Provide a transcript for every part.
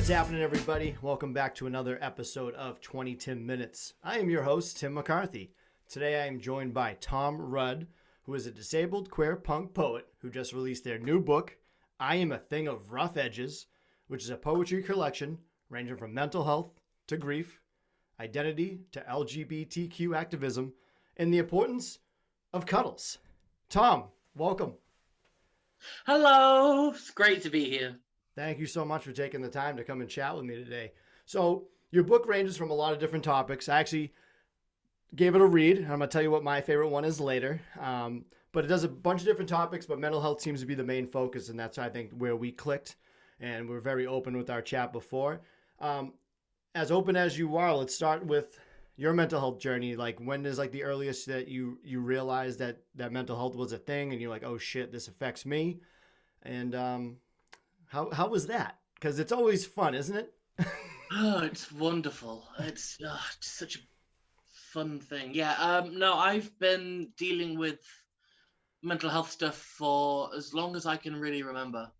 What's happening, everybody? Welcome back to another episode of 20TIMinutes. I am your host, Tim McCarthy. Today I am joined by Tom Rudd, who is a disabled queer punk poet who just released their new book, I Am a Thing of Rough Edges, which is a poetry collection ranging from mental health to grief, identity to LGBTQ activism, and the importance of cuddles. Tom, welcome. Hello, it's great to be here. Thank you so much for taking the time to come and chat with me today. So, your book ranges from a lot of different topics. I actually gave it a read. I'm going to tell you what my favorite one is later. But it does a bunch of different topics, but mental health seems to be the main focus, and that's, I think, where we clicked, and we're very open with our chat before. As open as you are, let's start with your mental health journey. Like, when is like the earliest that you realized that mental health was a thing, and you're like, oh shit, this affects me? And how was that? Because it's always fun, isn't it? Oh, it's wonderful. It's such a fun thing. Yeah, no, I've been dealing with mental health stuff for as long as I can really remember.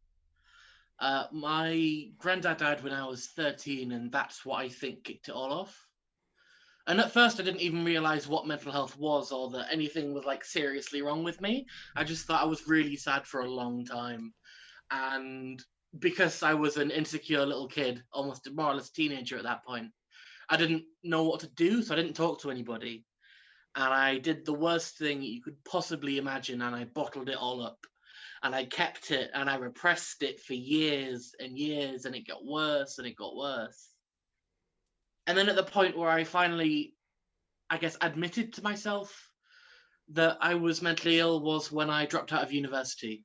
My granddad died when I was 13, and that's what I think kicked it all off. And at first, I didn't even realize what mental health was or that anything was like seriously wrong with me. I just thought I was really sad for a long time. And because I was an insecure little kid, almost a more or less teenager at that point, I didn't know what to do, so I didn't talk to anybody. And I did the worst thing you could possibly imagine, and I bottled it all up. And I kept it, and I repressed it for years and years, and it got worse, and it got worse. And then at the point where I finally, I guess, admitted to myself that I was mentally ill was when I dropped out of university.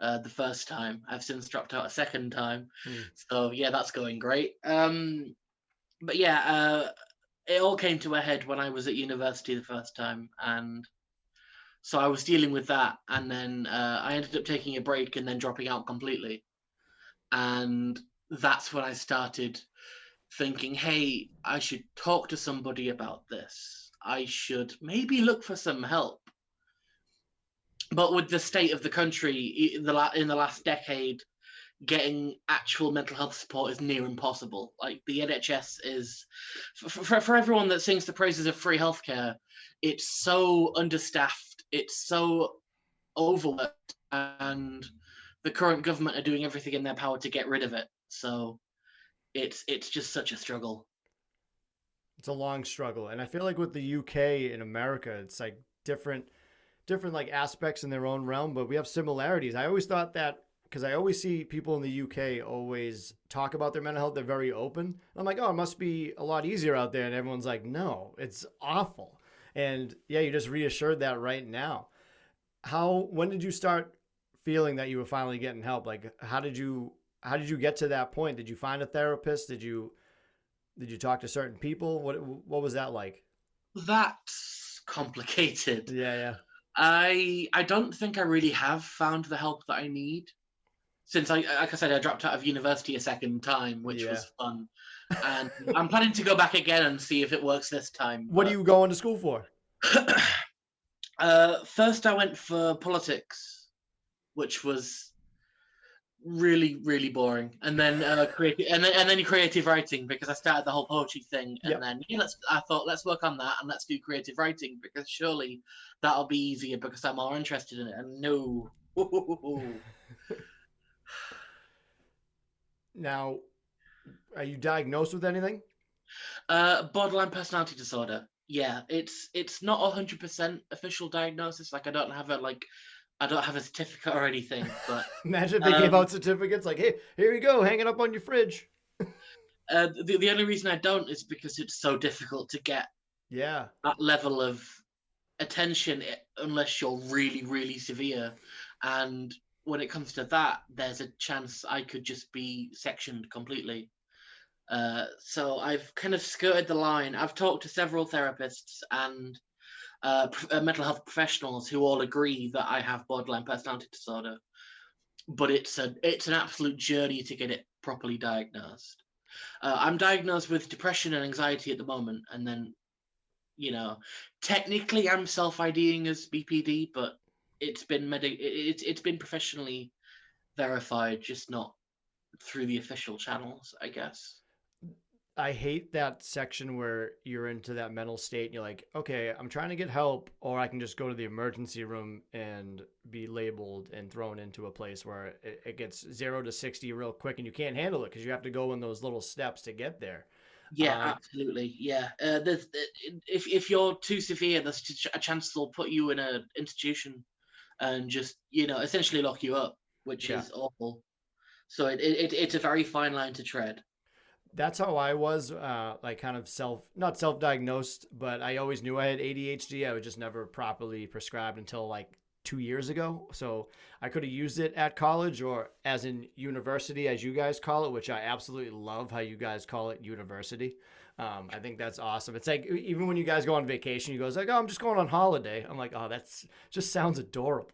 The first time. I've since dropped out a second time. So yeah, that's going great. But yeah, it all came to a head when I was at university the first time. And so I was dealing with that. And then I ended up taking a break and then dropping out completely. And that's when I started thinking, hey, I should talk to somebody about this. I should maybe look for some help. But with the state of the country in the last decade, getting actual mental health support is near impossible. Like, the NHS is, for everyone that sings the praises of free healthcare, it's so understaffed, it's so overworked, and the current government are doing everything in their power to get rid of it. So it's just such a struggle. It's a long struggle, and I feel like with the UK and America, it's like different like aspects in their own realm, but we have similarities. I always thought that because I always see people in the UK always talk about their mental health. They're very open. I'm like, oh, it must be a lot easier out there. And everyone's like, no, it's awful. And yeah, you just reassured that right now. When did you start feeling that you were finally getting help? Like, how did you get to that point? Did you find a therapist? Did you talk to certain people? What was that like? That's complicated. Yeah. I don't think I really have found the help that I need since like I said, I dropped out of university a second time, which was fun. And I'm planning to go back again and see if it works this time. What are you going to school for? First, I went for politics, which was really, really boring, and then creative writing, because I started the whole poetry thing, and then I thought, let's work on that and let's do creative writing, because surely that'll be easier because I'm more interested in it. And no. Now, are you diagnosed with anything? Borderline personality disorder. Yeah, it's not 100% official diagnosis. Like, I don't have a certificate or anything, but imagine if they gave out certificates like, hey, here you go, hang it up on your fridge. The only reason I don't is because it's so difficult to get that level of attention unless you're really, really severe. And when it comes to that, there's a chance I could just be sectioned completely. So I've kind of skirted the line. I've talked to several therapists and mental health professionals who all agree that I have borderline personality disorder, but it's an absolute journey to get it properly diagnosed. I'm diagnosed with depression and anxiety at the moment, and then, technically I'm self-IDing as BPD, but it's been professionally verified, just not through the official channels, I guess. I hate that section where you're into that mental state and you're like, okay, I'm trying to get help, or I can just go to the emergency room and be labeled and thrown into a place where it gets 0 to 60 real quick and you can't handle it because you have to go in those little steps to get there. Yeah, absolutely. Yeah, if you're too severe, there's a chance they'll put you in an institution and just essentially lock you up, which Yeah. is awful. So it's a very fine line to tread. That's how I was, like kind of not self-diagnosed, but I always knew I had ADHD. I was just never properly prescribed until like 2 years ago. So I could have used it at college or as in university, as you guys call it, which I absolutely love how you guys call it university. I think that's awesome. It's like even when you guys go on vacation, you guys like, oh, I'm just going on holiday. I'm like, oh, that's just sounds adorable.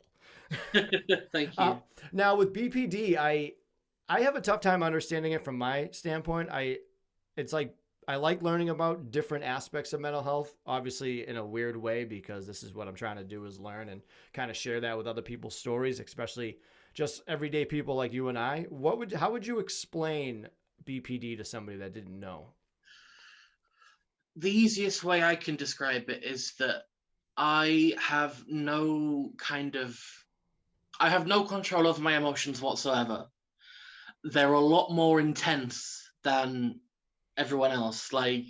Thank Uh, you. Now with BPD, I have a tough time understanding it from my standpoint. It's like I like learning about different aspects of mental health, obviously in a weird way because this is what I'm trying to do is learn and kind of share that with other people's stories, especially just everyday people like you and I. How would you explain BPD to somebody that didn't know? The easiest way I can describe it is that I have no kind of I have no control over my emotions whatsoever. They're a lot more intense than everyone else. Like,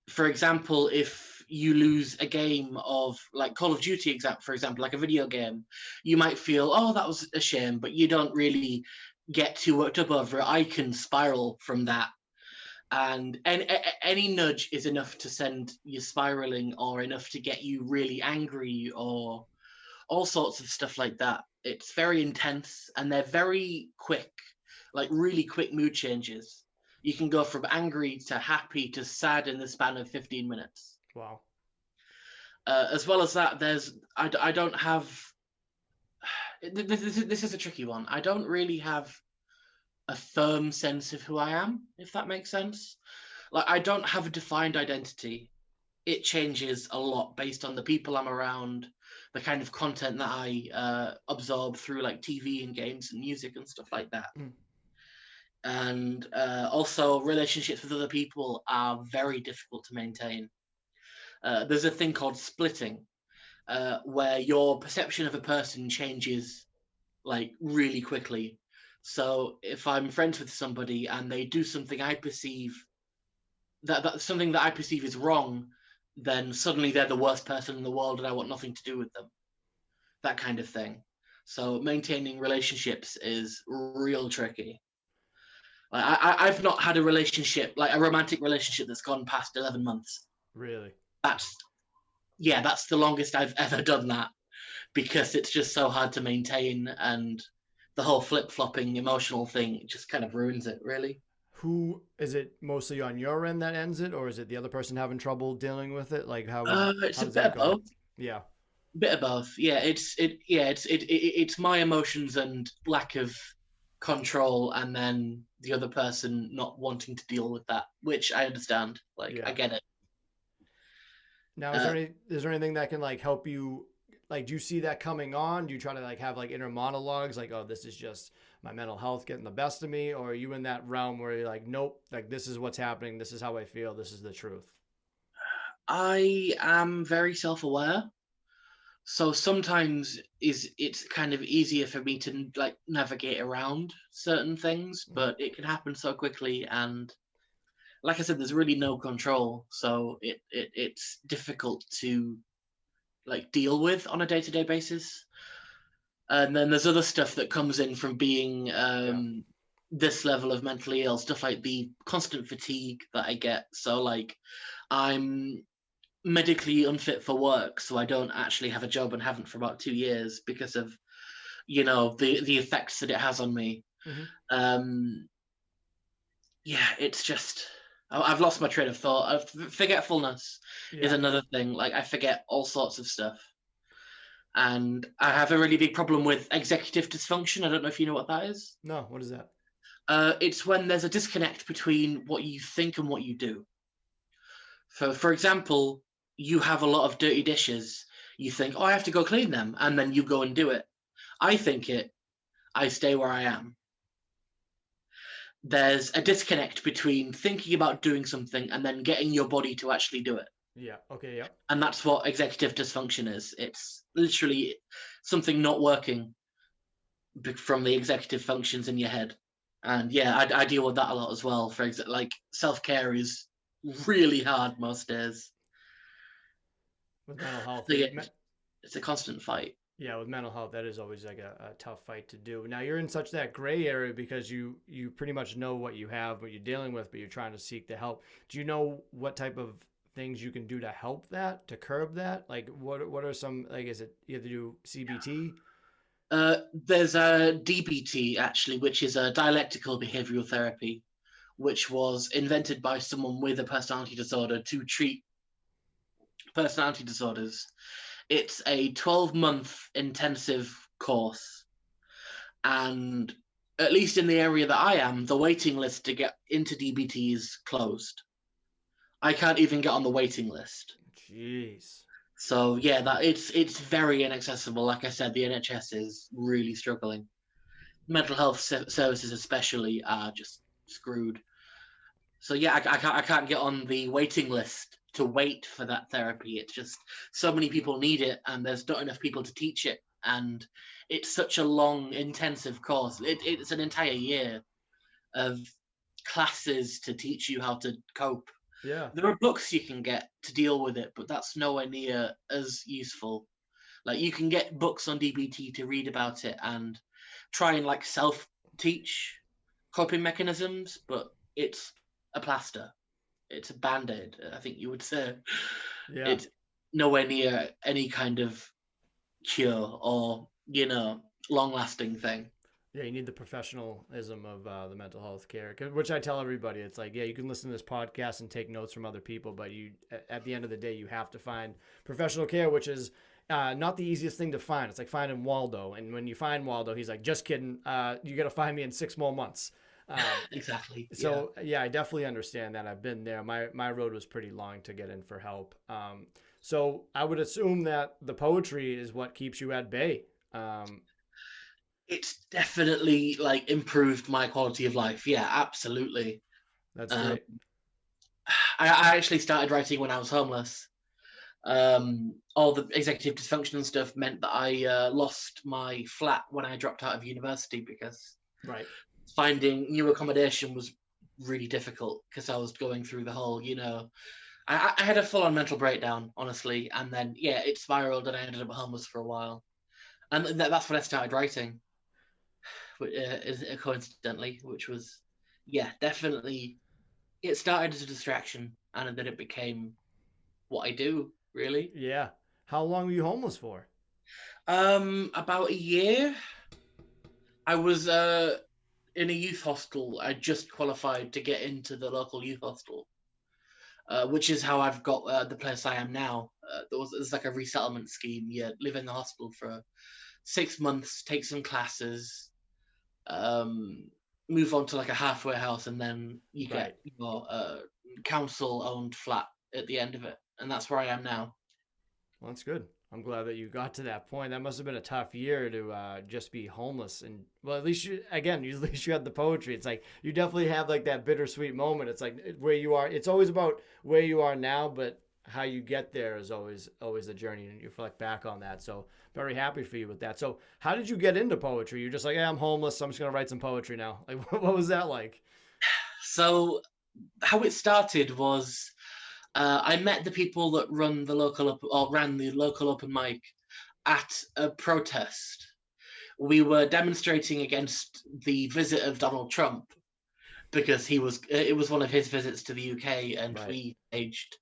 for example, if you lose a game of like Call of Duty, for example, like a video game, you might feel, oh, that was a shame, but you don't really get too worked up over it. I can spiral from that. And any nudge is enough to send you spiraling or enough to get you really angry or all sorts of stuff like that. It's very intense and they're very quick, like really quick mood changes. You can go from angry to happy to sad in the span of 15 minutes. Wow. As well as that, I don't have. This is a tricky one. I don't really have a firm sense of who I am, if that makes sense. Like, I don't have a defined identity. It changes a lot based on the people I'm around, the kind of content that I absorb through like TV and games and music and stuff like that. Mm. And also, relationships with other people are very difficult to maintain. There's a thing called splitting, where your perception of a person changes like really quickly. So if I'm friends with somebody and they do something I perceive that something that I perceive is wrong, then suddenly they're the worst person in the world and I want nothing to do with them. That kind of thing. So maintaining relationships is real tricky. I've not had a relationship, like a romantic relationship that's gone past 11 months. Really? That's, yeah, that's the longest I've ever done that because it's just so hard to maintain and the whole flip-flopping emotional thing just kind of ruins it, really. Who is it mostly on your end that ends it, or is it the other person having trouble dealing with it? Like It's how a does bit that of go? both. Yeah. Bit of both. Yeah, it's my emotions and lack of control, and then the other person not wanting to deal with that, which I understand. Like, I Yeah. get it. Now, Uh, is there anything that can like help you? Like, do you see that coming on? Do you try to like have like inner monologues, like, oh, this is just my mental health getting the best of me, or are you in that realm where you're like, nope, like this is what's happening, this is how I feel, this is the truth? I am very self-aware, so sometimes it's kind of easier for me to like navigate around certain things, Mhm. but it can happen so quickly, and like I said, there's really no control, so it's difficult to like deal with on a day-to-day basis. And then there's other stuff that comes in from being Yeah. this level of mentally ill, stuff like the constant fatigue that I get. So like I'm medically unfit for work, so I don't actually have a job and haven't for about 2 years because of the effects that it has on me. Hmm. Um, yeah, it's just I've lost my train of thought. Forgetfulness is Yeah. another thing. Like I forget all sorts of stuff. And I have a really big problem with executive dysfunction. I don't know if you know what that is. No, what is that? It's when there's a disconnect between what you think and what you do. For example, you have a lot of dirty dishes. You think, oh, I have to go clean them, and then you go and do it. I think it. I stay where I am. there's a disconnect between thinking about doing something and then getting your body to actually do it. Yeah. Okay. Yep. And that's what executive dysfunction is. It's literally something not working from the executive functions in your head. And yeah, I deal with that a lot as well. For example, like self-care is really hard most days. With mental health, So yeah, it's a constant fight. yeah, with mental health, that is always like a tough fight to do. Now you're in such that gray area because you pretty much know what you have, what you're dealing with, but you're trying to seek the help. Do you know what type of things you can do to help that, to curb that? Like what are some, like, is it you have to do CBT? There's a DBT actually, which is a dialectical behavioral therapy, which was invented by someone with a personality disorder to treat personality disorders. It's a 12-month intensive course. And at least in the area that I am, the waiting list to get into DBT is closed. I can't even get on the waiting list. Jeez. So yeah, that it's very inaccessible. Like I said, the NHS is really struggling. Mental health services especially are just screwed. So yeah, I can't get on the waiting list to wait for that therapy. It's just so many people need it, and there's not enough people to teach it. And it's such a long, intensive course. It's an entire year of classes to teach you how to cope. Yeah. There are books you can get to deal with it, but that's nowhere near as useful. Like you can get books on DBT to read about it and try and like self-teach coping mechanisms, but it's a plaster. It's a band-aid, I think you would say. Yeah. It's nowhere near any kind of cure or, long-lasting thing. Yeah, you need the professionalism of the mental health care, which I tell everybody. It's like, yeah, you can listen to this podcast and take notes from other people, but at the end of the day, you have to find professional care, which is not the easiest thing to find. It's like finding Waldo, and when you find Waldo, he's like, just kidding. You got to find me in 6 more months. Um, Exactly. Yeah. so yeah, I definitely understand that. I've been there. My road was pretty long to get in for help. So I would assume that the poetry is what keeps you at bay. Um, It's definitely like improved my quality of life. Yeah, absolutely. that's Um, great. I actually started writing when I was homeless. All the executive dysfunction and stuff meant that I lost my flat when I dropped out of university because Right. finding new accommodation was really difficult because I was going through the whole, I had a full-on mental breakdown, honestly, and then yeah, it spiraled and I ended up homeless for a while, and that's when I started writing, coincidentally, which was yeah, definitely it started as a distraction and then it became what I do, really. Yeah. How long were you homeless for? About a year. I was in a youth hostel. I just qualified to get into the local youth hostel, which is how I've got the place I am now. There's like a resettlement scheme. You live in the hostel for 6 months, take some classes, um, move on to like a halfway house, and then you Right. get your council-owned flat at the end of it. And that's where I am now. Well, that's good. I'm glad that you got to that point. That must have been a tough year to just be homeless. And well, at least at least you had the poetry. It's like you definitely have like that bittersweet moment. It's like where you are. It's always about where you are now, but how you get there is always the journey, and you reflect back on that. So very happy for you with that. So how did you get into poetry? You're just like, hey, I'm homeless, so I'm just gonna write some poetry now. Like, what was that like? So how it started was I met the people that ran the local open mic at a protest. We were demonstrating against the visit of Donald Trump because it was one of his visits to the UK, and Right. we staged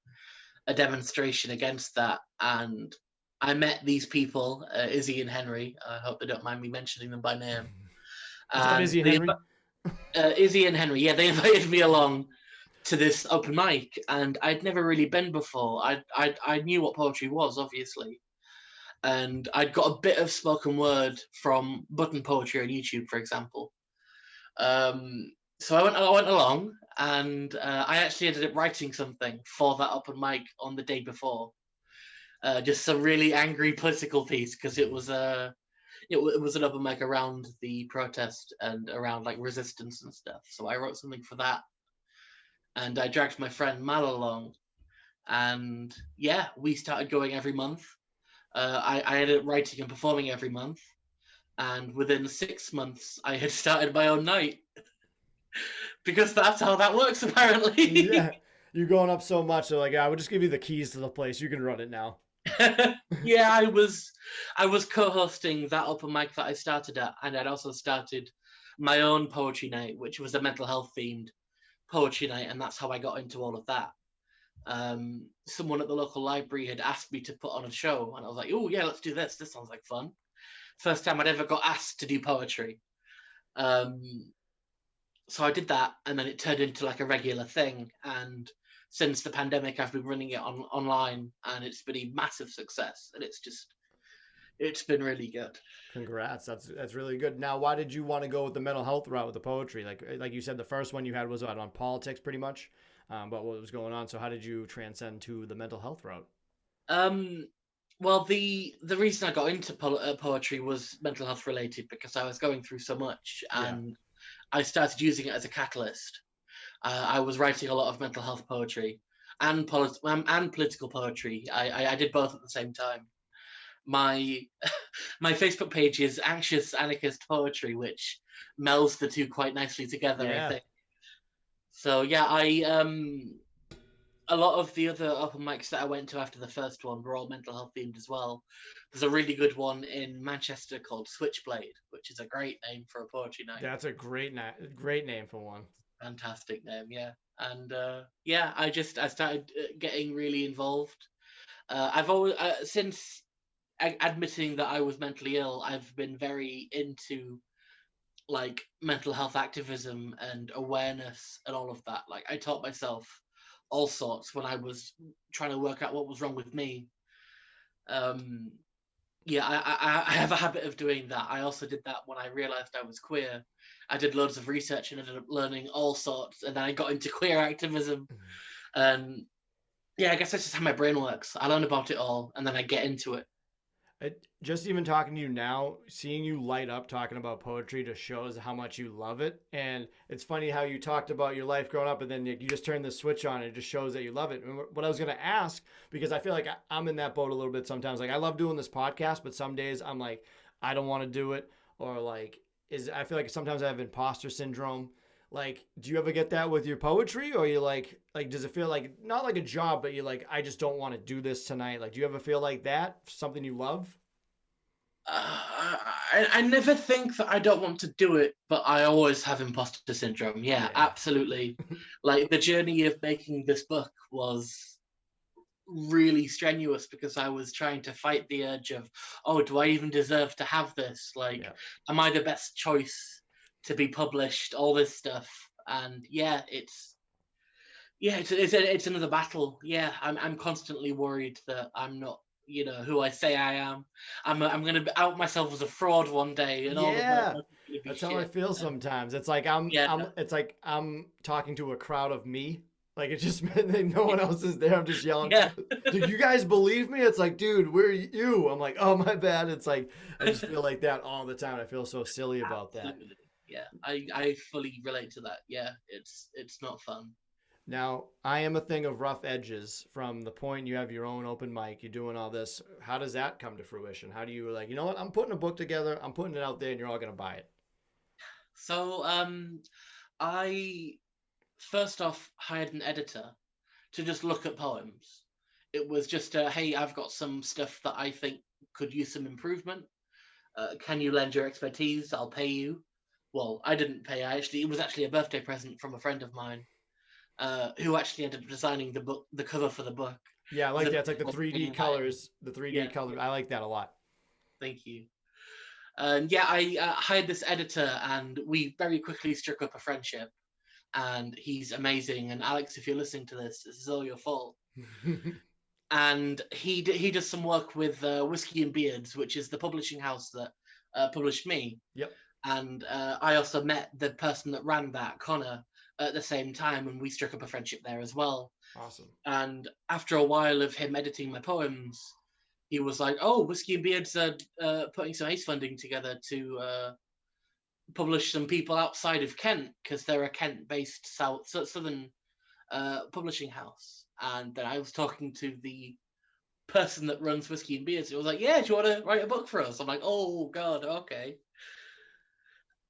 a demonstration against that. And I met these people, Izzy and Henry. I hope they don't mind me mentioning them by name. What's up, And Izzy and Henry? Izzy and Henry, yeah, they invited me along to this open mic, and I'd never really been before. I knew what poetry was, obviously, and I'd got a bit of spoken word from button poetry on YouTube, for example. So I went along, and I actually ended up writing something for that open mic on the day before. Just a really angry political piece because it was an open mic around the protest and around like resistance and stuff. So I wrote something for that, and I dragged my friend Mal along, and yeah, we started going every month. I ended up writing and performing every month, and within 6 months, I had started my own night because that's how that works apparently. Yeah, you're going up so much. They're like, I would just give you the keys to the place. You can run it now. Yeah, I was co-hosting that open mic that I started at, and I'd also started my own poetry night, which was a mental health themed poetry night, and that's how I got into all of that. Someone at the local library had asked me to put on a show, and I was like, "Oh yeah, let's do this. This sounds like fun." First time I'd ever got asked to do poetry. Um, so I did that, and then it turned into like a regular thing. And since the pandemic, I've been running it online, and it's been a massive success. And it's been really good. Congrats. That's really good. Now, why did you want to go with the mental health route with the poetry? Like you said, the first one you had was on politics, pretty much. But what was going on? So how did you transcend to the mental health route? Um, well, the reason I got into poetry was mental health related because I was going through so much, Yeah. and I started using it as a catalyst. I was writing a lot of mental health poetry and and political poetry. I did both at the same time. My my Facebook page is anxious anarchist poetry, which melds the two quite nicely together, I Yeah. think. So yeah, I a lot of the other open mics that I went to after the first one were all mental health themed as well. There's a really good one in Manchester called Switchblade, which is a great name for a poetry night. That's a great name for one. Fantastic name, yeah. And yeah, I started getting really involved. I've always since admitting that I was mentally ill, I've been very into like mental health activism and awareness and all of that. Like I taught myself all sorts when I was trying to work out what was wrong with me. Um, yeah, I have a habit of doing that. I also did that when I realized I was queer. I did loads of research and ended up learning all sorts, and then I got into queer activism. And yeah, I guess that's just how my brain works. I learn about it all, and then I get into it. Just even talking to you now, seeing you light up talking about poetry just shows how much you love it. And it's funny how you talked about your life growing up, and then you just turn the switch on, and it just shows that you love it. And what I was going to ask, because I feel like I'm in that boat a little bit sometimes. Like I love doing this podcast, but some days I'm like, I don't want to do it, or like, I feel like sometimes I have imposter syndrome. Like, do you ever get that with your poetry, or you like, does it feel like not like a job, but you're like, I just don't want to do this tonight? Like, do you ever feel like that? Something you love? I never think that I don't want to do it, but I always have imposter syndrome. Yeah, Yeah. absolutely. Like the journey of making this book was really strenuous because I was trying to fight the urge of, oh, do I even deserve to have this? Like, Yeah. am I the best choice to be published? All this stuff, and it's another battle. Yeah, I'm constantly worried that I'm not, who I say I am. I'm gonna out myself as a fraud one day, and all of my Yeah. work is gonna be That's how I shit. feel And sometimes. It's like I'm yeah, I'm it's like I'm talking to a crowd of me. Like it's just no one else is there. I'm just yelling. yeah, Do you guys believe me? It's like, dude, where are you? I'm like, oh my bad. It's like I just feel like that all the time. I feel so silly about that. absolutely. Yeah, I fully relate to that. Yeah, it's not fun. Now, I am a thing of rough edges from the point you have your own open mic, you're doing all this. How does that come to fruition? How do you like, you know what? I'm putting a book together. I'm putting it out there and you're all going to buy it. So I first off hired an editor to just look at poems. It was just hey, I've got some stuff that I think could use some improvement. Can you lend your expertise? I'll pay you. Well, I didn't pay. It was actually a birthday present from a friend of mine, who actually ended up designing the cover for the book. Yeah, I There's like a that. It's like the picture of 3D him that colors, the 3D yeah, color. I like that a lot. thank you. And yeah, I hired this editor, and we very quickly struck up a friendship. And he's amazing. And Alex, if you're listening to this, this is all your fault. And he does some work with Whiskey and Beards, which is the publishing house that published me. Yep. And I also met the person that ran that, Connor, at the same time, and we struck up a friendship there as well. Awesome. And after a while of him editing my poems, he was like, "Oh, Whiskey and Beards are putting some ACE funding together to publish some people outside of Kent because they're a Kent-based southern publishing house." And then I was talking to the person that runs Whiskey and Beards. It was like, "Yeah, do you want to write a book for us?" I'm like, "Oh God, okay."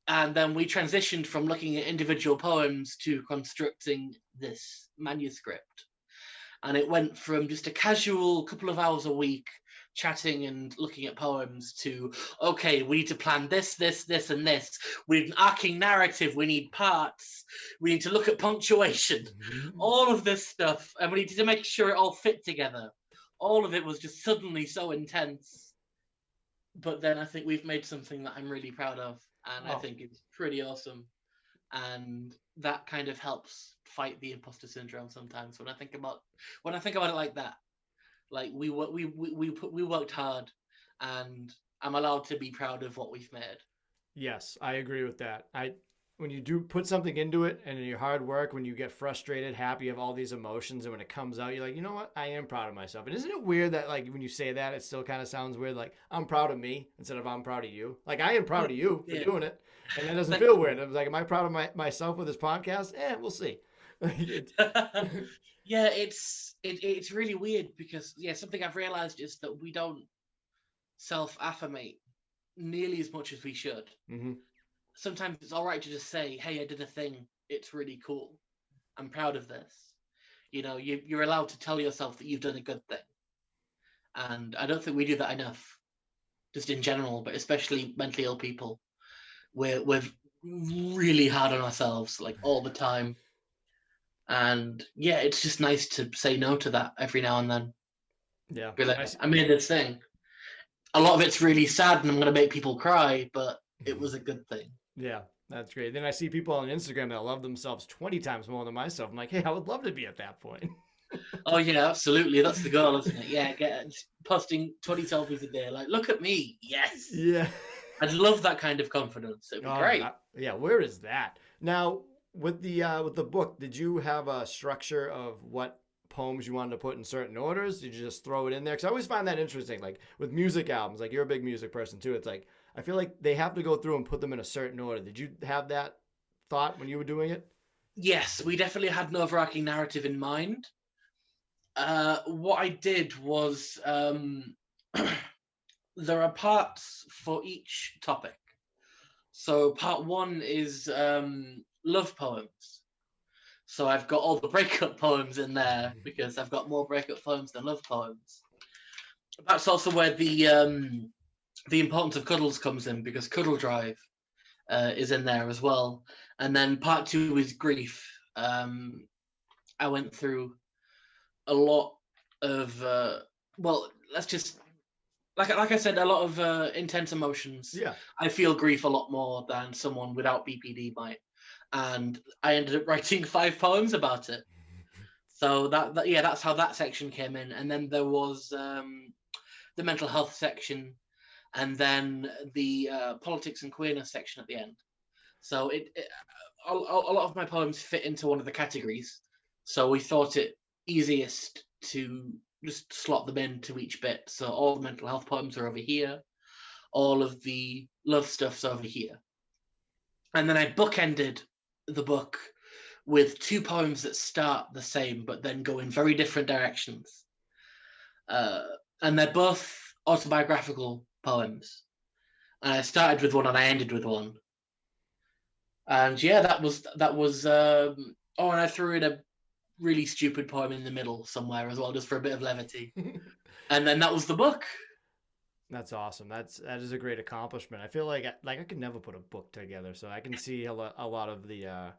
And then we transitioned from looking at individual poems to constructing this manuscript. And it went from just a casual couple of hours a week chatting and looking at poems to, okay, we need to plan this, and this. We need an arcing narrative. We need parts. We need to look at punctuation. All of this stuff. And we needed to make sure it all fit together. All of it was just suddenly so intense. But then I think we've made something that I'm really proud of. And I think it's pretty awesome. And that kind of helps fight the imposter syndrome sometimes when I think about it like that. Like we worked hard, and I'm allowed to be proud of what we've made. Yes, I agree with that. When you do put something into it and in your hard work, when you get frustrated, happy, you have all these emotions, and when it comes out, you're like, you know what? I am proud of myself. And isn't it weird that like when you say that, it still kind of sounds weird, like I'm proud of me instead of I'm proud of you. Like I am proud of you for doing it, and that doesn't feel weird. I was like, am I proud of myself with this podcast? We'll see. Yeah, it's really weird because something I've realized is that we don't self-affirmate nearly as much as we should. Mm-hmm. Sometimes it's all right to just say, "Hey, I did a thing. It's really cool. I'm proud of this." You know, you're allowed to tell yourself that you've done a good thing. And I don't think we do that enough, just in general, but especially mentally ill people. We're really hard on ourselves, like all the time. And yeah, it's just nice to say no to that every now and then. Yeah. Be like, I made this thing. A lot of it's really sad and I'm going to make people cry, but it was a good thing. Yeah, that's great. Then I see people on Instagram that love themselves 20 times more than myself. I'm like, hey, I would love to be at that point. Oh yeah, absolutely. That's the goal, isn't it? Yeah, posting 20 selfies a day. Like, look at me. Yes. Yeah. I'd love that kind of confidence. It'd be great. Yeah, where is that? Now, with the book, did you have a structure of what poems you wanted to put in certain orders? Did you just throw it in there? Because I always find that interesting. Like with music albums, like you're a big music person too. It's like I feel like they have to go through and put them in a certain order. Did you have that thought when you were doing it? Yes, we definitely had an overarching narrative in mind. What I did was there are parts for each topic. So part one is love poems. So I've got all the breakup poems in there because I've got more breakup poems than love poems. That's also where the importance of cuddles comes in because Cuddle Drive is in there as well. And then part two is grief. I went through a lot of let's just like I said, a lot of intense emotions. Yeah. I feel grief a lot more than someone without BPD might, and I ended up writing 5 poems about it. So that's how that section came in, and then there was the mental health section, and then the politics and queerness section at the end. So a lot of my poems fit into one of the categories. So we thought it easiest to just slot them into each bit. So all the mental health poems are over here. All of the love stuff's over here. And then I bookended the book with 2 poems that start the same, but then go in very different directions. And they're both autobiographical poems. And I started with one and I ended with one. And yeah, that was. And I threw in a really stupid poem in the middle somewhere as well, just for a bit of levity. And then that was the book. That's awesome. That is a great accomplishment. I feel like I could never put a book together, so I can see a lot of the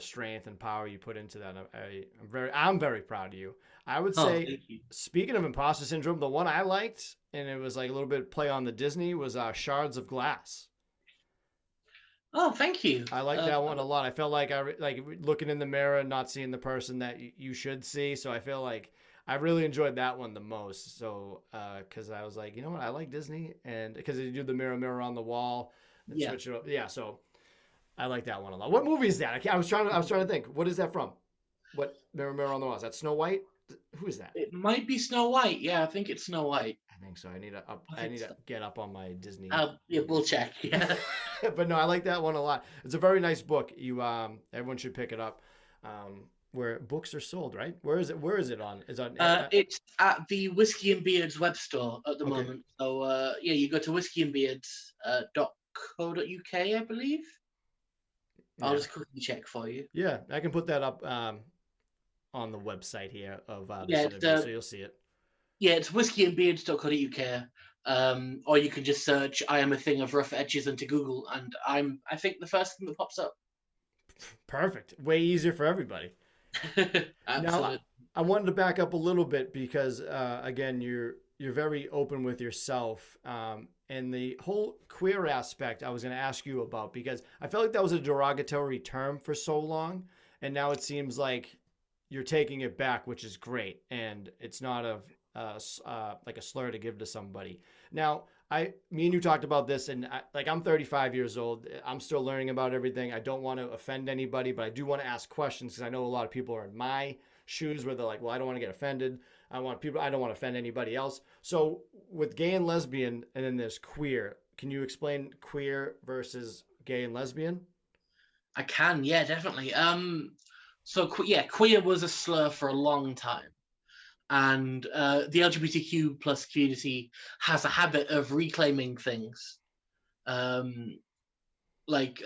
strength and power you put into that. I'm very proud of you. I would say, thank you. Speaking of imposter syndrome, the one I liked, and it was like a little bit play on the Disney, was Shards of Glass. Oh, thank you. I like that one a lot. I felt like like looking in the mirror and not seeing the person that you should see. So I feel like I really enjoyed that one the most. So because I was like, you know what, I like Disney, and because they do the mirror on the wall and switch it up. Yeah, so I like that one a lot. What movie is that? I was trying to think. What is that from? What mirror on the wall? Is that Snow White? Who is that? It might be Snow White. Yeah, I think it's Snow White. I think so. I I think need to so. get up on my Disney Yeah, we'll movies. check. Yeah. But no, I like that one a lot. It's a very nice book. You everyone should pick it up. Where books are sold, right? Where is it on? Is it on It's at the Whiskey and Beards web store at the okay. moment. So yeah, you go to whiskeyandbeards.co.uk, I believe. I'll Yeah. just quickly check for you. Yeah, I can put that up on the website here of Yeah, this it's interview so you'll see it. yeah, it's whiskeyandbeards.co.uk. Or you can just search "I am a thing of rough edges" into Google, and I think the first thing that pops up. Perfect. Way easier for everybody. Now, Absolutely. I wanted to back up a little bit because again, you're very open with yourself, and the whole queer aspect. I was going to ask you about because I felt like that was a derogatory term for so long, and now it seems like you're taking it back, which is great, and it's not like a slur to give to somebody. Now, me and you talked about this, and I'm 35 years old. I'm still learning about everything. I don't want to offend anybody, but I do want to ask questions because I know a lot of people are in my shoes where they're like, well, I don't want to get offended. I don't want to offend anybody else. So with gay and lesbian, and then there's queer. Can you explain queer versus gay and lesbian? I can, yeah, definitely. So yeah, queer was a slur for a long time, and the LGBTQ plus community has a habit of reclaiming things. Um, like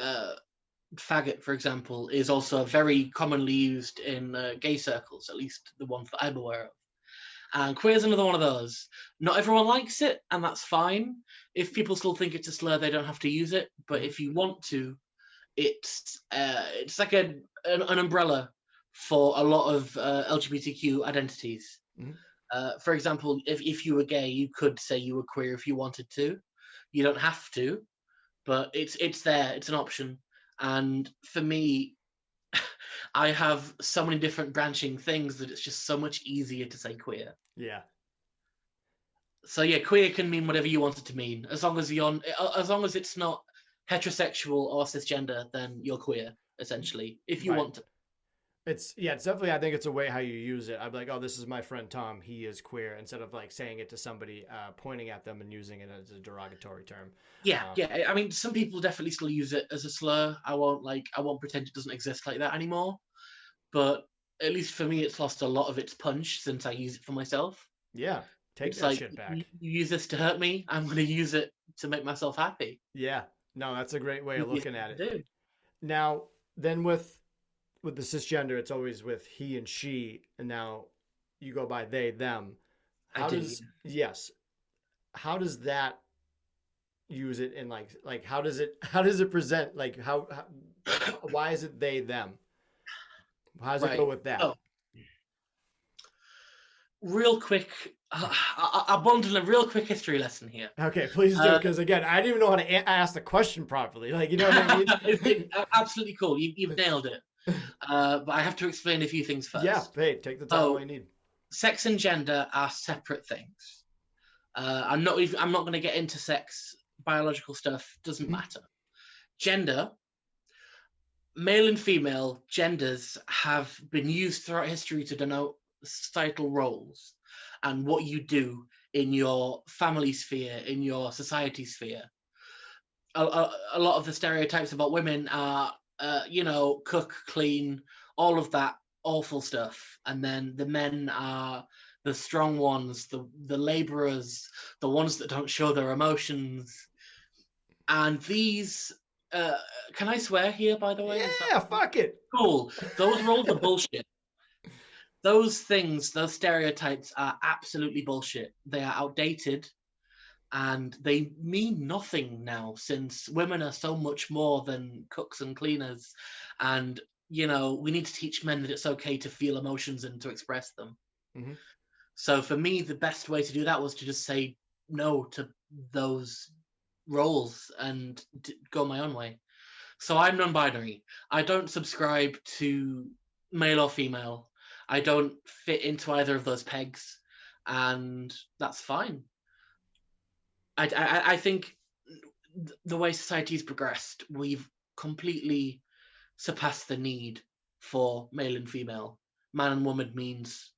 faggot, for example, is also very commonly used in gay circles, at least the ones that I'm aware of. And queer is another one of those. Not everyone likes it, and that's fine. If people still think it's a slur, they don't have to use it. But Mm-hmm. if you want to, it's like an umbrella for a lot of LGBTQ identities. Mm-hmm. For example, if you were gay, you could say you were queer if you wanted to. You don't have to, but it's there. It's an option. And for me, I have so many different branching things that it's just so much easier to say queer. Yeah. So yeah, queer can mean whatever you want it to mean, as long as it's not heterosexual or cisgender, then you're queer essentially. If you Right. want to, It's definitely I think it's a way how you use it. I'd be like, oh, this is my friend Tom. He is queer, instead of like saying it to somebody, pointing at them and using it as a derogatory term. yeah, Uh, yeah. I mean, some people definitely still use it as a slur. I won't pretend it doesn't exist like that anymore. But at least for me, it's lost a lot of its punch since I use it for myself. yeah, take It's that like shit you back. use this to hurt me. I'm going to use it to make myself happy. Yeah, no, that's a great way of Easiest looking thing at it. to do. Now, then with the cisgender, it's always with he and she, and now you go by they them. I How do. does yes? How does that use it in like how does it present like how why is it they them? How does it go Right. with that? So, real quick, I'll bundle a real quick history lesson here. Okay, please do, Uh, because again, I didn't even know how to ask the question properly. Like, you know what I mean? absolutely cool. You've nailed it. But I have to explain a few things Yeah, first. hey, take the time all So, you need. sex and gender are separate things. I'm not going to get into sex. Biological stuff doesn't Mhm. matter. Gender, male and female genders have been used throughout history to denote societal roles and what you do in your family sphere, in your society sphere. A lot of the stereotypes about women are, cook, clean, all of that awful stuff. And then the men are the strong ones, the laborers, the ones that don't show their emotions. And these, uh, can I swear here, by the way? Is that Yeah, fuck it. cool? Those roles are bullshit. Those things, those stereotypes are absolutely bullshit. They are outdated and they mean nothing now since women are so much more than cooks and cleaners. And, we need to teach men that it's okay to feel emotions and to express them. Hmm. So for me, the best way to do that was to just say no to those roles and go my own way. So I'm non-binary. I don't subscribe to male or female. I don't fit into either of those pegs, and that's fine. I think the way society's progressed, we've completely surpassed the need for male and female. Man and woman means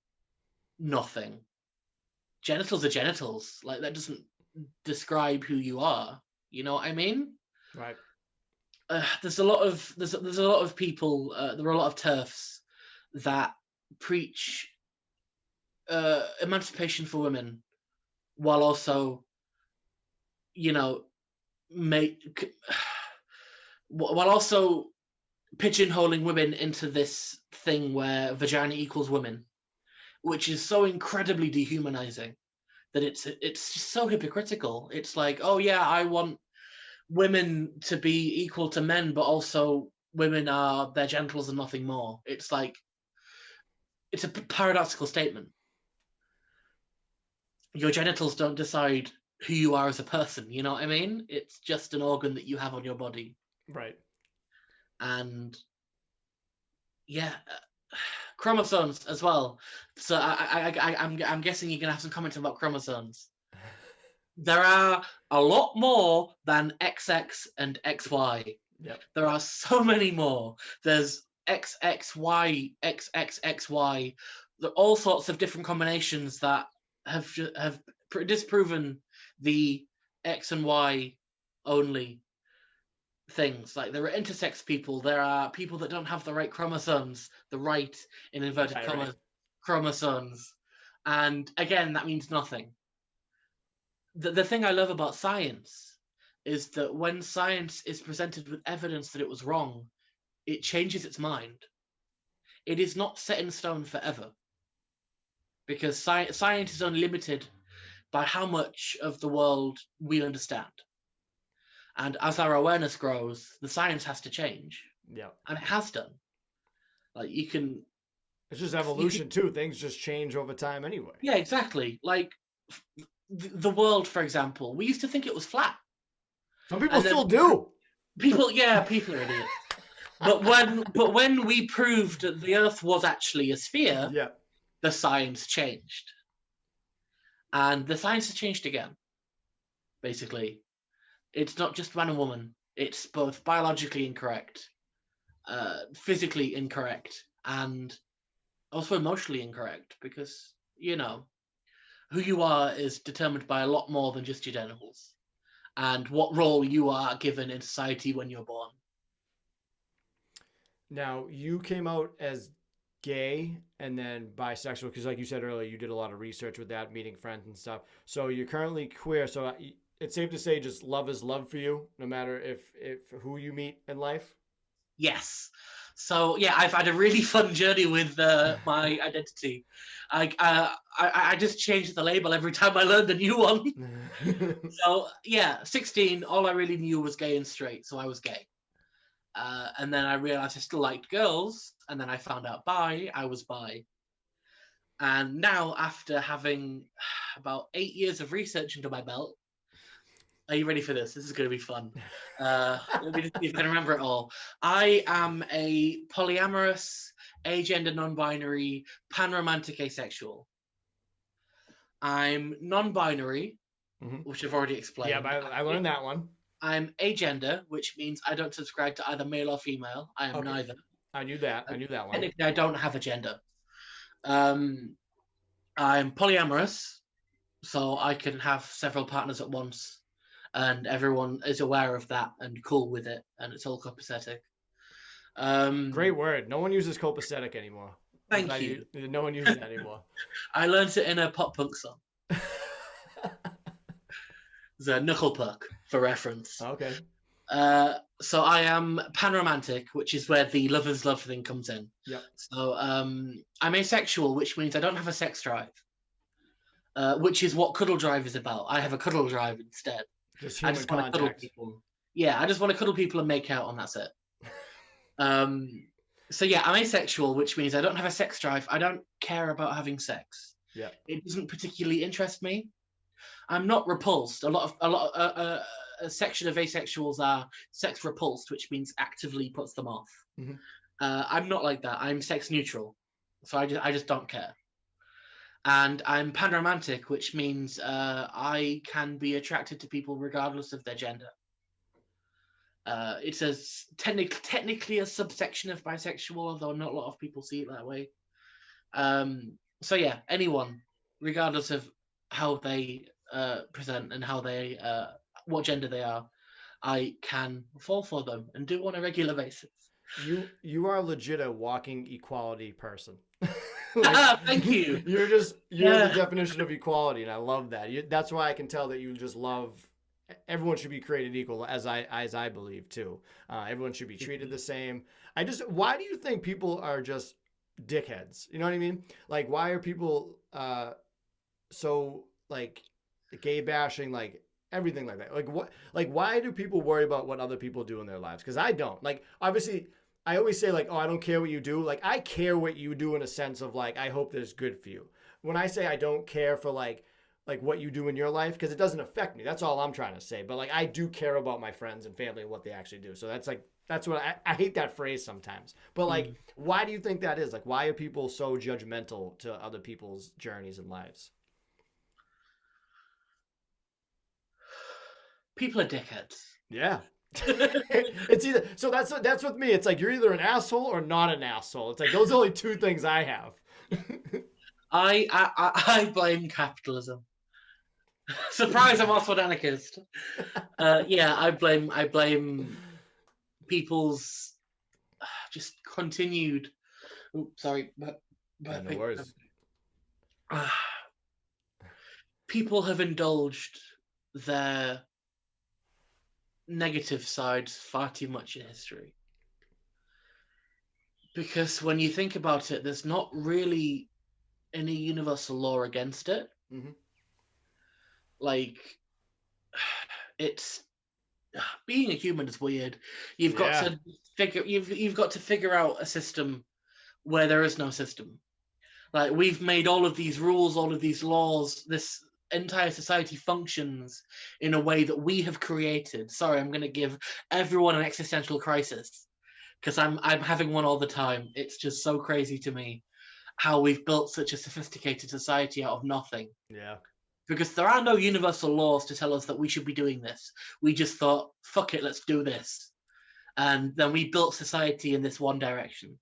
nothing. Genitals are genitals. Like, that doesn't describe who you are. You know what I mean? Right. There's a lot of people. There are a lot of TERFs that preach emancipation for women, while also, you know, while also pigeonholing women into this thing where vagina equals women, which is so incredibly dehumanizing that it's just so hypocritical. It's like, oh yeah, I want women to be equal to men, but also women are their genitals and nothing more. It's like, it's a paradoxical statement. Your genitals don't decide who you are as a person, you know what I mean? It's just an organ that you have on your body. Right. And yeah, chromosomes as well. So I'm guessing you're gonna have some comments about chromosomes. There are a lot more than XX and XY. Yep. There are so many more. There's XXY, XXXY. There are all sorts of different combinations that have disproven the X and Y only things. Like, there are intersex people. There are people that don't have the right chromosomes, the right, in inverted commas, chromosomes. And again, that means nothing. The thing I love about science is that when science is presented with evidence that it was wrong, it changes its mind. It is not set in stone forever, because science is only limited by how much of the world we understand. And as our awareness grows, the science has to change. Yeah. And it has done. Like, you can... It's just evolution, too. Things just change over time anyway. Yeah, exactly. Like, the world, for example, we used to think it was flat. Some people still do. People are idiots. But when we proved that the Earth was actually a sphere, yeah, the science changed. And the science has changed again, basically. It's not just man and woman. It's both biologically incorrect, physically incorrect, and also emotionally incorrect, because, you know, who you are is determined by a lot more than just your genitals and what role you are given in society when you're born. Now, you came out as gay and then bisexual because, like you said earlier, you did a lot of research with that, meeting friends and stuff. So you're currently queer. So it's safe to say just love is love for you, no matter if who you meet in life. Yes. So yeah, I've had a really fun journey with my identity. I just changed the label every time I learned a new one. So yeah, 16, all I really knew was gay and straight, so I was gay. And then I realized I still liked girls, and then I found out I was bi. And now, after having about 8 years of research under my belt, are you ready for this? This is going to be fun. Let me just see if I can remember it all. I am a polyamorous, agender non-binary, pan-romantic asexual. I'm non-binary, which I've already explained. Yeah, but I learned that one. I'm agender, which means I don't subscribe to either male or female. I am neither. I knew that. I knew that one. Technically, I don't have a gender. I'm polyamorous, so I can have several partners at once, and everyone is aware of that and cool with it, and it's all copacetic. Great word. No one uses copacetic anymore. Thank you. No one uses that anymore. I learned it in a pop punk song. The Knuckle Puck, for reference. Okay. So I am panromantic, which is where the lovers love thing comes in. Yep. So I'm asexual, which means I don't have a sex drive, which is what cuddle drive is about. I have a cuddle drive instead. Just human contact. Want to cuddle people. Yeah, I just want to cuddle people and make out, and that's it. So yeah, I'm asexual, which means I don't have a sex drive. I don't care about having sex. Yeah. It doesn't particularly interest me. I'm not repulsed. A section of asexuals are sex repulsed, which means actively puts them off. Mm-hmm. I'm not like that. I'm sex neutral, so I just don't care. And I'm panromantic, which means I can be attracted to people regardless of their gender. It's technically a subsection of bisexual, although not a lot of people see it that way. So yeah, anyone, regardless of how they present and how they what gender they are, I can fall for them and do on a regular basis. You are legit a walking equality person. Like Thank you. you're the Yeah. definition of equality, and I love that. That's why I can tell that you just love. Everyone should be created equal, as I believe too. Everyone should be treated the same. Why do you think people are just dickheads? You know what I mean? Like, why are people so like gay bashing, like everything like that? Like what? Like why do people worry about what other people do in their lives? Because I don't. Like obviously, I always say like, oh, I don't care what you do. Like I care what you do in a sense of like, I hope there's good for you. When I say I don't care for like what you do in your life because it doesn't affect me. That's all I'm trying to say. But like I do care about my friends and family and what they actually do. So that's what I hate that phrase sometimes. But like, Mm. why do you think that is? Like, why are people so judgmental to other people's journeys and lives? People are dickheads. Yeah. It's either so that's with me. It's like you're either an asshole or not an asshole. It's like those are only two things I have. I blame capitalism. Surprise! I'm also an anarchist. Yeah, I blame people's just continued. Oops, sorry, Yeah, no worries. uh, people have indulged their negative sides far too much in history. Because when you think about it, there's not really any universal law against it. Hmm. Like, it's being a human is weird. You've got Yeah. to you've got to figure out a system where there is no system. Like we've made all of these rules, all of these laws, this entire society functions in a way that we have created. Sorry, I'm going to give everyone an existential crisis because I'm having one all the time. It's just so crazy to me how we've built such a sophisticated society out of nothing. Yeah. Because there are no universal laws to tell us that we should be doing this. We just thought, fuck it, let's do this. And then we built society in this one direction.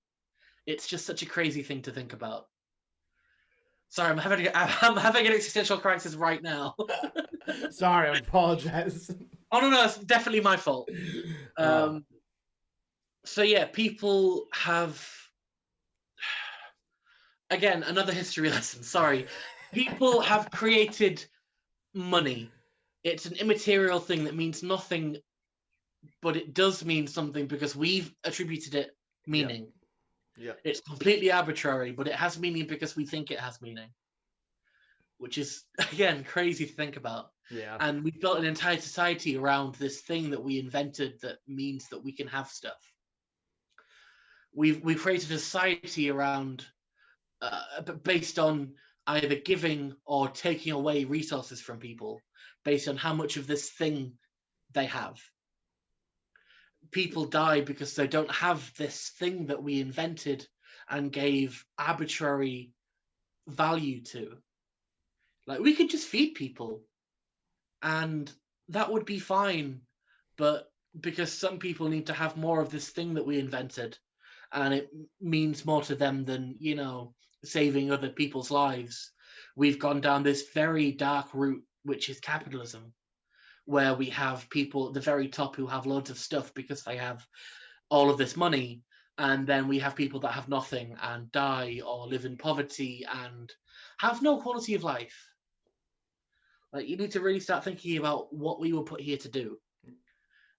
It's just such a crazy thing to think about. Sorry, I'm having an existential crisis right now. Sorry, I apologize. Oh no, it's definitely my fault. Oh, Um, so yeah, people have again another history lesson. Sorry, people have created money. It's an immaterial thing that means nothing, but it does mean something because we've attributed it yep. meaning. Yep. It's completely arbitrary, but it has meaning because we think it has meaning, which is again crazy to think about. Yeah. And we built an entire society around this thing that we invented that means that we can have stuff. We've created a society around based on either giving or taking away resources from people based on how much of this thing they have. People die because they don't have this thing that we invented and gave arbitrary value to. Like we could just feed people and that would be fine, but because some people need to have more of this thing that we invented and it means more to them than, saving other people's lives, we've gone down this very dark route, which is capitalism, where we have people at the very top who have loads of stuff because they have all of this money, and then we have people that have nothing and die or live in poverty and have no quality of life. Like you need to really start thinking about what we were put here to do.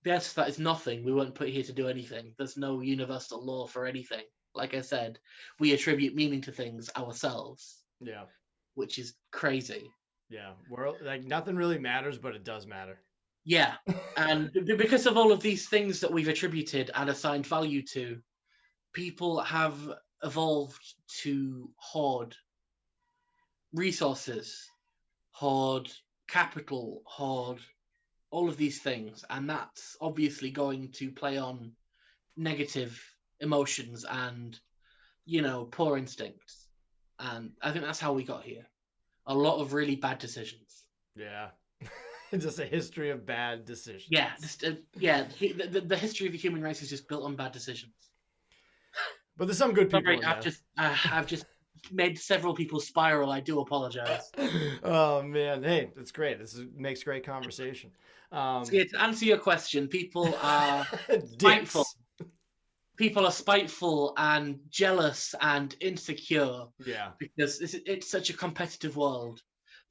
The answer to that is nothing. We weren't put here to do anything. There's no universal law for anything. Like I said, we attribute meaning to things ourselves, Yeah. which is crazy. Yeah. World like nothing really matters, but it does matter. Yeah. And because of all of these things that we've attributed and assigned value to, people have evolved to hoard resources, hoard capital, hoard all of these things. And that's obviously going to play on negative emotions and, poor instincts. And I think that's how we got here. A lot of really bad decisions. Yeah. Just a history of bad decisions. Yeah, the history of the human race is just built on bad decisions. But there's some good people Sorry, in I've there. just I've just made several people spiral. I do apologize. Oh man, hey, that's great. Makes great conversation. So yeah, to answer your question, spiteful. Dicks. People are spiteful and jealous and insecure Yeah. because it's such a competitive world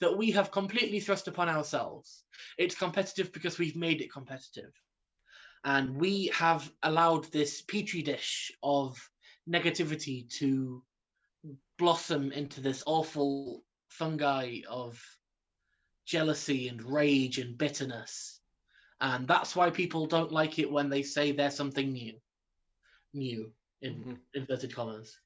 that we have completely thrust upon ourselves. It's competitive because we've made it competitive. And we have allowed this petri dish of negativity to blossom into this awful fungi of jealousy and rage and bitterness. And that's why people don't like it when they say there's something new in inverted commas.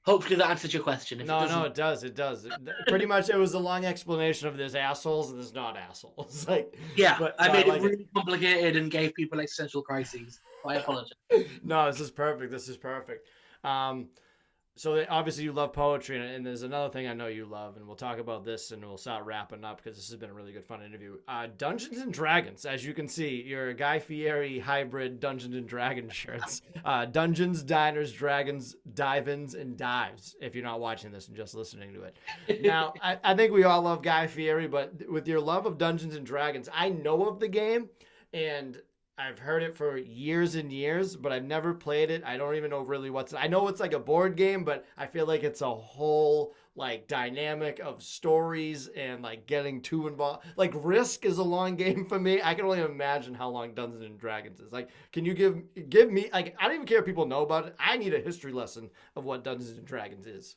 Hopefully that answered your question. If it No, no, doesn't, it does. It does. Pretty much, it was a long explanation of there's assholes and there's not assholes. Like, yeah, but I no, I made it like it. really complicated and gave people existential crises. I apologize. No, this is perfect. This is perfect. Um, so obviously you love poetry, and there's another thing I know you love, and we'll talk about this, and we'll start wrapping up because this has been a really good, fun interview. Dungeons and Dragons, as you can see, your Guy Fieri hybrid Dungeons and Dragons shirts. Dungeons, Diners, Dragons, Dive-ins, and Dives. If you're not watching this and just listening to it, now I think we all love Guy Fieri, but with your love of Dungeons and Dragons, I know of the game, and I've heard it for years and years, but I've never played it. I don't even know really I know it's like a board game, but I feel like it's a whole like dynamic of stories and like getting too involved. Like Risk is a long game for me. I can only imagine how long Dungeons and Dragons is. Like, can you give me like I don't even care if people know about it. I need a history lesson of what Dungeons and Dragons is.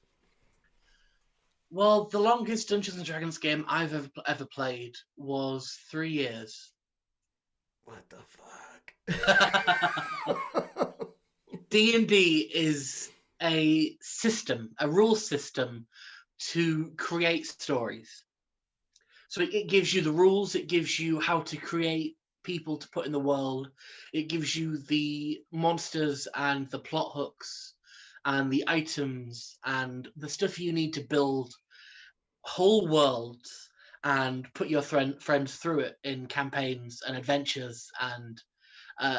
Well, the longest Dungeons and Dragons game I've ever played was 3 years. What the D&D fuck? is a system, a rule system to create stories. So it gives you the rules, it gives you how to create people to put in the world, it gives you the monsters and the plot hooks and the items and the stuff you need to build whole worlds and put your friends through it in campaigns and adventures, and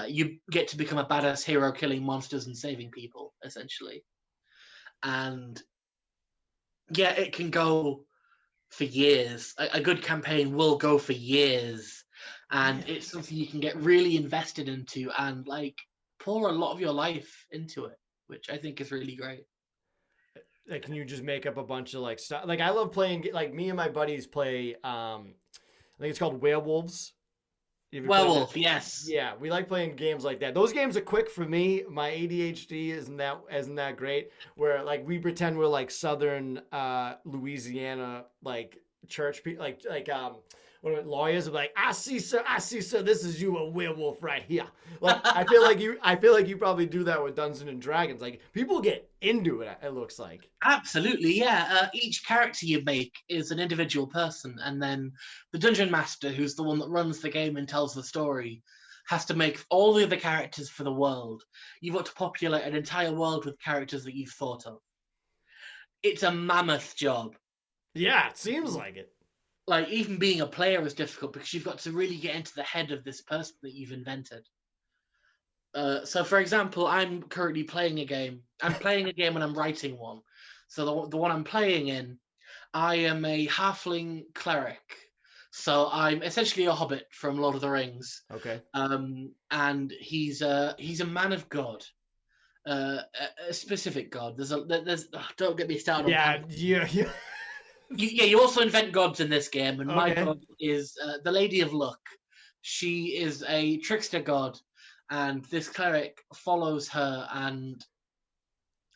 you get to become a badass hero killing monsters and saving people, essentially. And yeah, it can go for years. A good campaign will go for years, and Really? it's something you can get really invested into and like pour a lot of your life into it, which I think is really great. Like, can you just make up a bunch of like stuff? Like, I love playing. Like, me and my buddies play. I think it's called Werewolves. Have you played that? Werewolf, yes. Yeah, we like playing games like that. Those games are quick for me. My ADHD isn't that great. Where like we pretend we're like Southern Louisiana like church people, like lawyers are like, I see, sir, this is you a werewolf right here. Like I feel like you probably do that with Dungeons and Dragons. Like people get into it. It looks like. Absolutely, yeah. Each character you make is an individual person, and then the dungeon master, who's the one that runs the game and tells the story, has to make all the other characters for the world. You've got to populate an entire world with characters that you've thought of. It's a mammoth job. Yeah, it seems like it. Like, even being a player is difficult because you've got to really get into the head of this person that you've invented. So, for example, I'm currently playing a game. I'm playing a game and I'm writing one. So the one I'm playing in, I am a halfling cleric. So I'm essentially a hobbit from Lord of the Rings. Okay. And he's a man of God, a specific God. There's don't get me started on Yeah, canon. yeah, yeah. You also invent gods in this game, and my Okay. god is the Lady of Luck. She is a trickster god, and this cleric follows her, and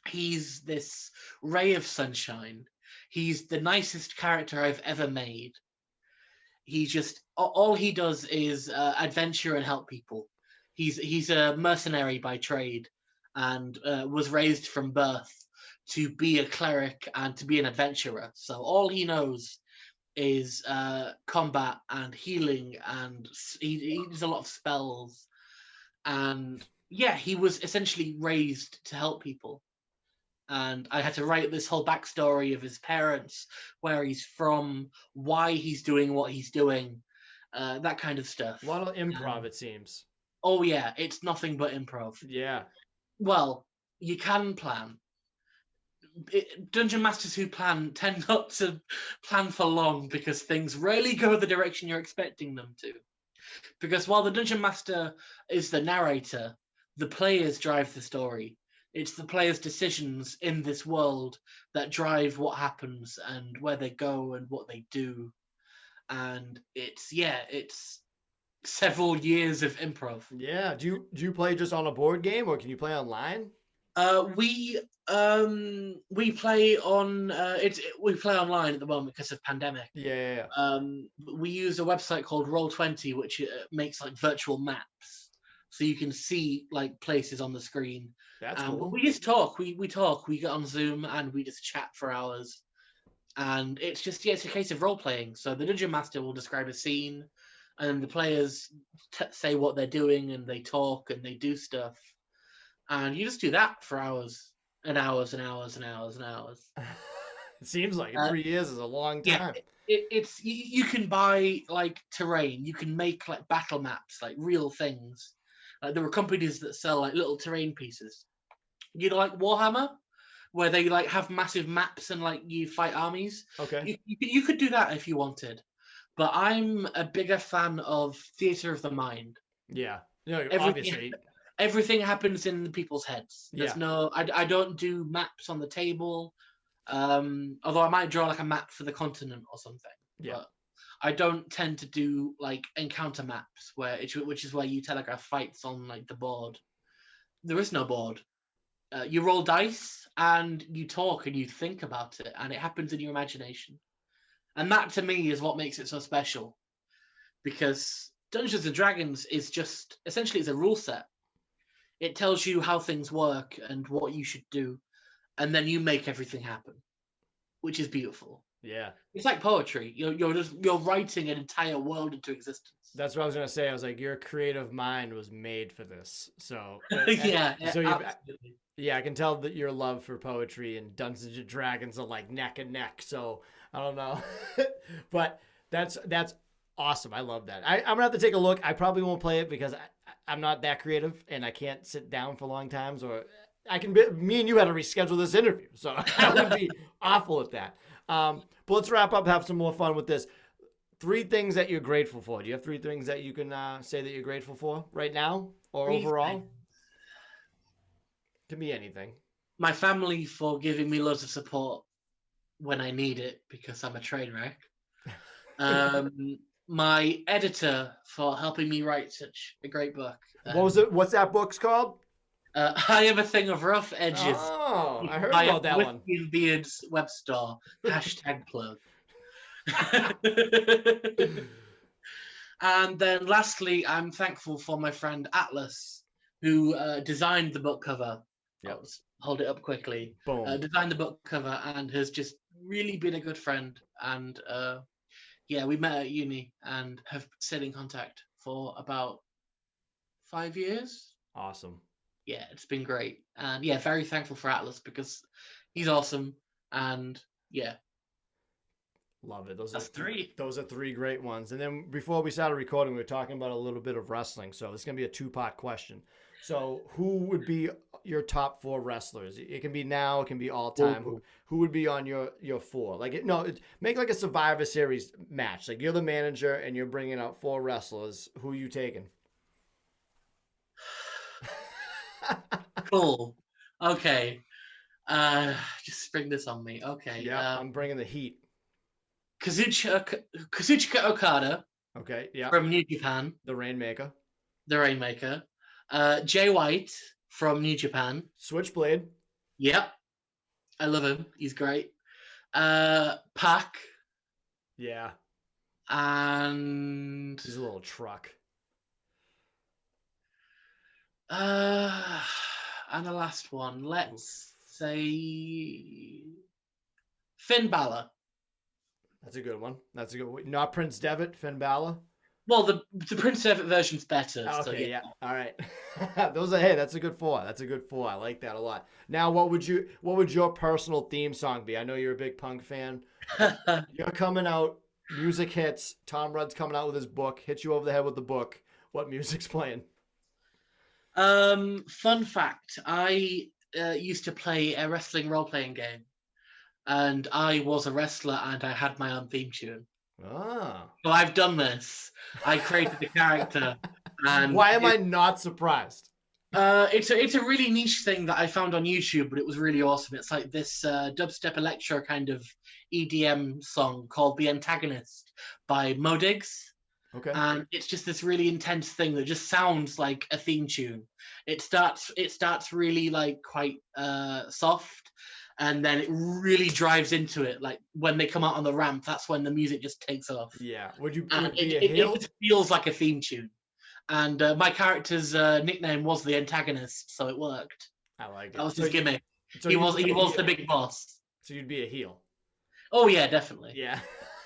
he's this ray of sunshine. He's the nicest character I've ever made. He just all he does is adventure and help people. He's a mercenary by trade, and was raised from birth to be a cleric and to be an adventurer. So all he knows is combat and healing, and he does a lot of spells. And yeah, he was essentially raised to help people. And I had to write this whole backstory of his parents, where he's from, why he's doing what he's doing, that kind of stuff. A lot of improv, it seems. Oh yeah, it's nothing but improv. Yeah. Well, you can plan. dungeon masters who plan tend not to plan for long because things rarely go the direction you're expecting them to. Because while the dungeon master is the narrator, the players drive the story. It's the players' decisions in this world that drive what happens and where they go and what they do. And it's several years of improv. Yeah. Do you play just on a board game, or can you play online? We play on we play online at the moment because of pandemic. Yeah, yeah, yeah. We use a website called Roll20, which makes like virtual maps, so you can see like places on the screen. That's But cool. we just talk. We talk. We get on Zoom and we just chat for hours. And it's just it's a case of role playing. So the dungeon master will describe a scene, and the players say what they're doing, and they talk and they do stuff, and you just do that for hours and hours and hours and hours and hours. It seems like it. Uh, 3 years is a long yeah, time. it's you can buy like terrain. You can make like battle maps, like real things. Like there are companies that sell like little terrain pieces. You know, like Warhammer, where they like have massive maps and like you fight armies. Okay. You could do that if you wanted, but I'm a bigger fan of theater of the mind. Yeah. No, Everything obviously. everything happens in people's heads. Yeah. There's no I don't do maps on the table. Although I might draw like a map for the continent or something. Yeah. But I don't tend to do like encounter maps which is where you telegraph fights on like the board. There is no board. You roll dice and you talk and you think about it, and it happens in your imagination. And that to me is what makes it so special, because Dungeons and Dragons is just essentially it's a rule set. It tells you how things work and what you should do, and then you make everything happen, which is beautiful. Yeah. It's like poetry. You're writing an entire world into existence. That's what I was gonna say. I was like, your creative mind was made for this. So, Yeah, so you, absolutely. yeah, I can tell that your love for poetry and Dungeons and Dragons are like neck and neck. So I don't know, but that's awesome. I love that. I'm gonna have to take a look. I probably won't play it because I'm not that creative and I can't sit down for long times. Or me and you had to reschedule this interview, so I would be awful at that. But let's wrap up. Have some more fun with this. 3 things that you're grateful for. Do you have 3 things that you can say that you're grateful for right now or Three overall? things. Can be anything. My family for giving me loads of support when I need it because I'm a train wreck. My editor for helping me write such a great book. What was it? What's that book's called? I Have a Thing of Rough Edges. Oh, I heard Buy about that one. Whiskey and Beards web store. #plug. And then lastly, I'm thankful for my friend Atlas, who designed the book cover. Yep. I'll just hold it up quickly. Boom. Designed the book cover and has just really been a good friend. And yeah, we met at uni and have stayed in contact for about 5 years. Awesome. Yeah, it's been great. And yeah, very thankful for Atlas because he's awesome. And yeah, Love it. Those that's are 3. those are 3 great ones. And then before we started recording, we were talking about a little bit of wrestling. So it's gonna be a 2-part question. So who would be your top 4 wrestlers? It can be now, it can be all time. Who would be on your 4? Like make like a Survivor Series match. Like you're the manager and you're bringing out 4 wrestlers. Who are you taking? Cool. Okay. Just spring this on me. Okay. Yeah, I'm bringing the heat. Kazuchika Okada Okay, yeah. from New Japan, The Rainmaker. the Rainmaker. Jay White from New Japan. Switchblade. Yep. I love him. He's great. Pac. Yeah, And he's a little truck. and the last one, let's say Finn Balor. That's a good one. That's a good one. Not Prince Devitt, Finn Balor. Well, the Prince Devitt version's better. Okay, so yeah. All right. That's a good 4. That's a good 4. I like that a lot. Now, what would your personal theme song be? I know you're a big punk fan. You're coming out, music hits, Tom Rudd's coming out with his book, hits you over the head with the book. What music's playing? Fun fact: I used to play a wrestling role-playing game, and I was a wrestler, and I had my own theme tune. Ah. So I've done this. I created the character, and Why am I not surprised? it's a really niche thing that I found on YouTube, but it was really awesome. It's like this dubstep electro kind of EDM song called "The Antagonist" by Modigs. Okay. And it's just this really intense thing that just sounds like a theme tune. It starts really like quite soft, and then it really drives into it. Like when they come out on the ramp, that's when the music just takes off. Yeah. Would you And be a heel? it feels like a theme tune. And my character's nickname was the antagonist, so it worked. I like it. That was his gimmick. So he you'd was be a the heel. big boss. So you'd be a heel. Oh yeah, definitely. Yeah.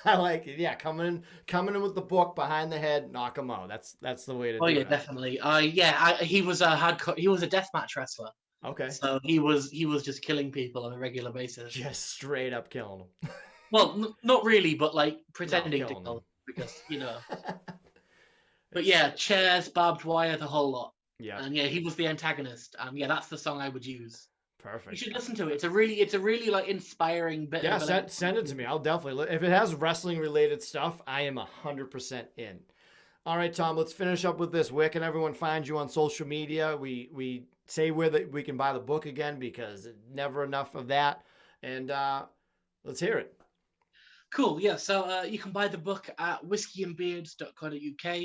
I like it. Yeah, coming in with the book behind the head, knock him out. That's the way to Oh do yeah, it. definitely. He was a hardcore. He was a deathmatch wrestler. Okay. So he was just killing people on a regular basis. Just straight up killing them. Well, not really, but like pretending to killing kill them. because But yeah, chairs, barbed wire, the whole lot. Yeah. And yeah, he was the antagonist. And yeah, that's the song I would use. Perfect. You should listen to it. It's a really like inspiring bit. Yeah, of send it to me. I'll definitely. If it has wrestling related stuff, I am 100% in. All right, Tom. Let's finish up with this. Where can everyone find you on social media? We say where we can buy the book again because never enough of that. And let's hear it. Cool. Yeah. So you can buy the book at whiskeyandbeards.co.uk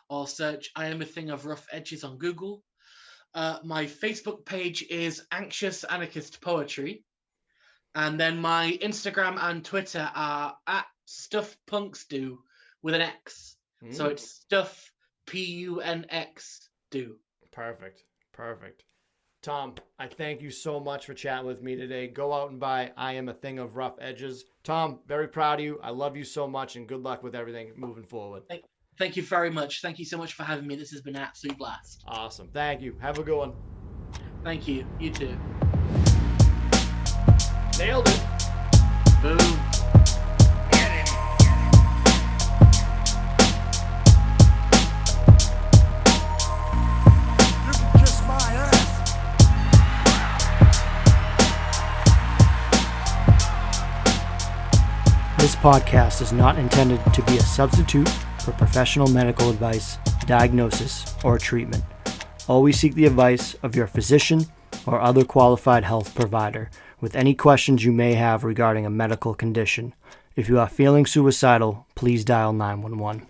or search "I Am a Thing of Rough Edges" on Google. My Facebook page is Anxious Anarchist Poetry. And then my Instagram and Twitter are at StuffPunksDo with an X. So it's Stuff PUNX do. Perfect. Tom, I thank you so much for chatting with me today. Go out and buy I Am a Thing of Rough Edges. Tom, very proud of you. I love you so much, and good luck with everything moving forward. Thank you very much. Thank you so much for having me. This has been an absolute blast. Awesome. Thank you. Have a good one. Thank you. You too. Nailed it. Boom. This podcast is not intended to be a substitute for professional medical advice, diagnosis, or treatment. Always seek the advice of your physician or other qualified health provider with any questions you may have regarding a medical condition. If you are feeling suicidal, please dial 911.